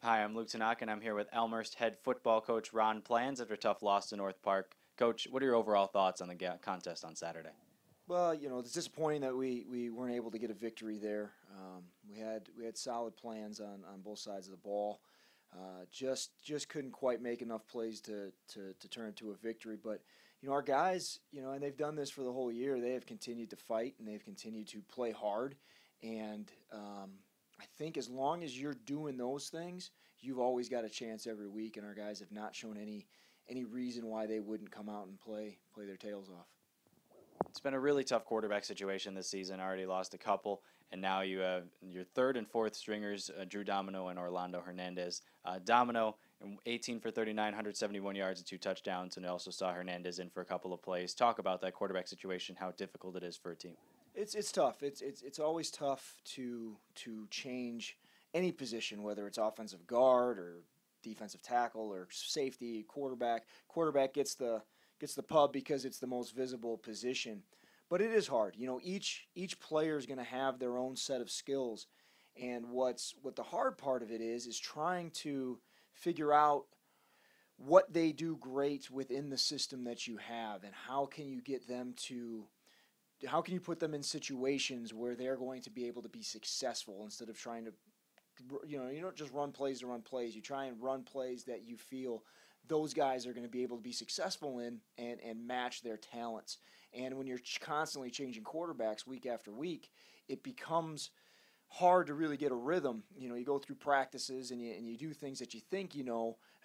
Hi, I'm Luke Tanaka, and I'm here with Elmhurst head football coach Ron Planz after a tough loss to North Park. Coach, what are your overall thoughts on the contest on Saturday? Well, it's disappointing that we weren't able to get a victory there. We had solid plans on both sides of the ball. Just couldn't quite make enough plays to turn into a victory. But our guys, and they've done this for the whole year. They have continued to fight and they've continued to play hard. And I think as long as you're doing those things, you've always got a chance every week. And our guys have not shown any reason why they wouldn't come out and play their tails off. It's been a really tough quarterback situation this season. Already lost a couple, and now you have your third and fourth stringers, Drew Domino and Orlando Hernandez. Domino, 18 for 39, 171 yards and 2 touchdowns, and also saw Hernandez in for a couple of plays. Talk about that quarterback situation, how difficult it is for a team. It's tough. It's always tough to change any position, whether it's offensive guard or defensive tackle or safety, quarterback. Quarterback gets the pub because it's the most visible position. But it is hard. Each player is going to have their own set of skills, and what the hard part of it is trying to figure out what they do great within the system that you have, and how can you put them in situations where they're going to be able to be successful instead of trying to, you don't just run plays to run plays. You try and run plays that you feel those guys are going to be able to be successful in and match their talents. And when you're constantly changing quarterbacks week after week, it becomes hard to really get a rhythm. You go through practices and you do things that you think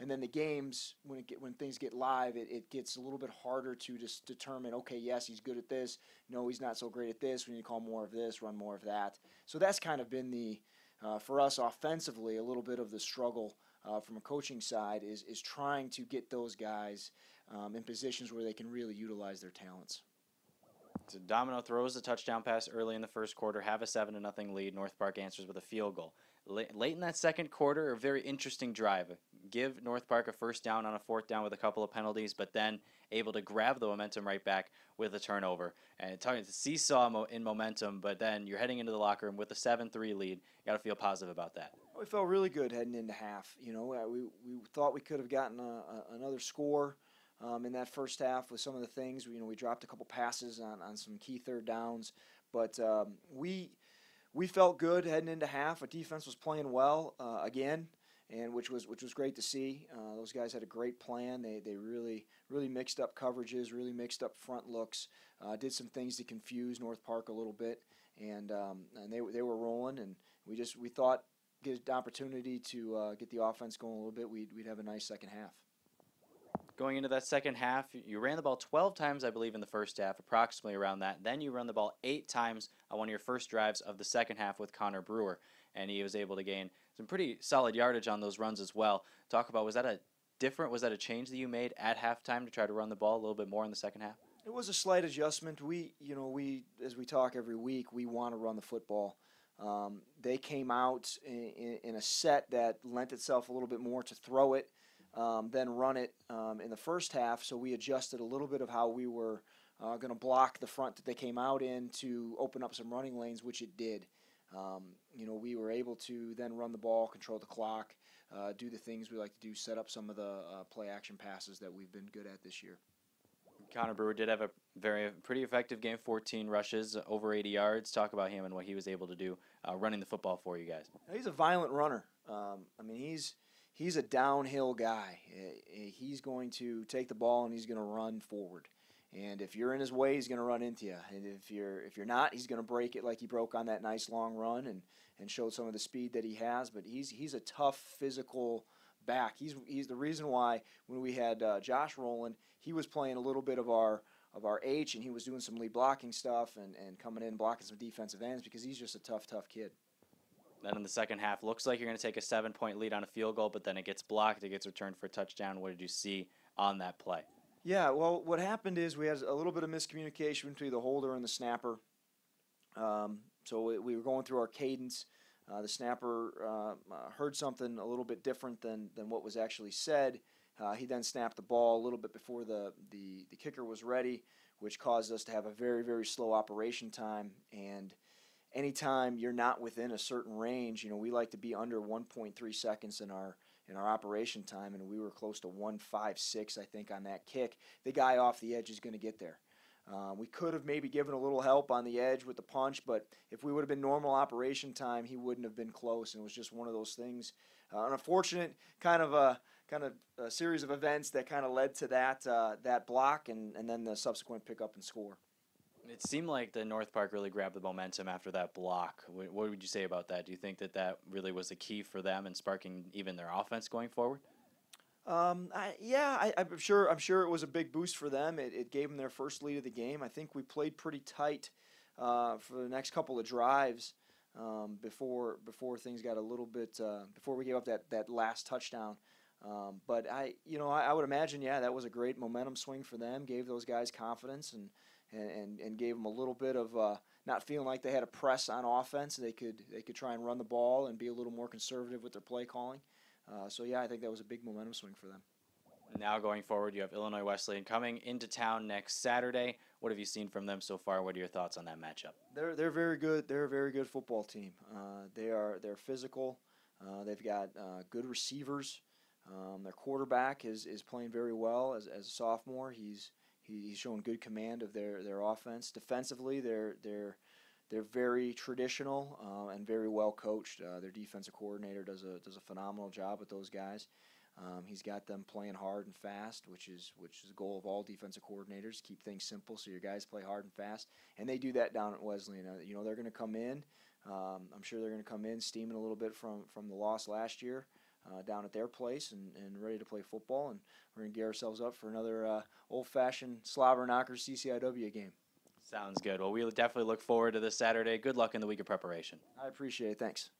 and then the games, when things get live, it gets a little bit harder to just determine, okay, yes, he's good at this. No, he's not so great at this. We need to call more of this, run more of that. So that's kind of been for us offensively, a little bit of the struggle from a coaching side is trying to get those guys in positions where they can really utilize their talents. So Domino throws a touchdown pass early in the first quarter, have a 7-0 lead. North Park answers with a field goal. Late in that second quarter, a very interesting drive. Give North Park a first down on a fourth down with a couple of penalties, but then able to grab the momentum right back with a turnover. And talking to seesaw in momentum, but then you're heading into the locker room with a 7-3 lead. You got to feel positive about that. We felt really good heading into half. We thought we could have gotten another score in that first half with some of the things. We dropped a couple passes on some key third downs, but we felt good heading into half. Our defense was playing well again, and which was great to see. Those guys had a great plan. They really mixed up coverages, really mixed up front looks, did some things to confuse North Park a little bit, and they were rolling. And we thought get an opportunity to get the offense going a little bit, we'd have a nice second half. Going into that second half, you ran the ball 12 times, I believe, in the first half, approximately around that. Then you run the ball 8 times on one of your first drives of the second half with Connor Brewer, and he was able to gain some pretty solid yardage on those runs as well. Talk about, was that a change that you made at halftime to try to run the ball a little bit more in the second half? It was a slight adjustment. We as we talk every week, we want to run the football. They came out in a set that lent itself a little bit more to throw it than run it in the first half, so we adjusted a little bit of how we were going to block the front that they came out in to open up some running lanes, which it did. We were able to then run the ball, control the clock, do the things we like to do, set up some of the play action passes that we've been good at this year. Connor Brewer did have a pretty effective game, 14 rushes, over 80 yards. Talk about him and what he was able to do running the football for you guys. He's a violent runner. He's a downhill guy. He's going to take the ball and he's going to run forward. And if you're in his way, he's going to run into you. And if you're not, he's going to break it like he broke on that nice long run and showed some of the speed that he has. But he's a tough physical back. He's the reason why when we had Josh rolling, he was playing a little bit of our H, and he was doing some lead blocking stuff and coming in blocking some defensive ends because he's just a tough kid. Then in the second half, looks like you're going to take a 7-point lead on a field goal, but then it gets blocked. It gets returned for a touchdown. What did you see on that play? Yeah, well, what happened is we had a little bit of miscommunication between the holder and the snapper. So we were going through our cadence. The snapper heard something a little bit different than what was actually said. He then snapped the ball a little bit before the kicker was ready, which caused us to have a very, very slow operation time. And anytime you're not within a certain range, we like to be under 1.3 seconds in our operation time, and we were close to 1.56, I think, on that kick. The guy off the edge is going to get there. We could have maybe given a little help on the edge with the punch, but if we would have been normal operation time, he wouldn't have been close, and it was just one of those things. An unfortunate kind of a series of events that kind of led to that block and then the subsequent pickup and score. It seemed like the North Park really grabbed the momentum after that block. What would you say about that? Do you think that really was the key for them in sparking even their offense going forward? I'm sure it was a big boost for them. It gave them their first lead of the game. I think we played pretty tight for the next couple of drives before things got a little bit before we gave up that last touchdown. But I would imagine, that was a great momentum swing for them. Gave those guys confidence and gave them a little bit of not feeling like they had a press on offense. They could try and run the ball and be a little more conservative with their play calling. I think that was a big momentum swing for them. Now going forward, you have Illinois Wesleyan coming into town next Saturday. What have you seen from them so far? What are your thoughts on that matchup? They're very good. They're a very good football team. They're physical. They've got good receivers. Their quarterback is playing very well as a sophomore. He's shown good command of their offense. Defensively, they're very traditional and very well coached. Their defensive coordinator does a phenomenal job with those guys. He's got them playing hard and fast, which is the goal of all defensive coordinators. Keep things simple so your guys play hard and fast, and they do that down at Wesleyan. They're going to come in. I'm sure they're going to come in steaming a little bit from the loss last year. Down at their place and ready to play football, and we're going to gear ourselves up for another old-fashioned slobber knocker CCIW game. Sounds good. Well, we'll definitely look forward to this Saturday. Good luck in the week of preparation. I appreciate it. Thanks.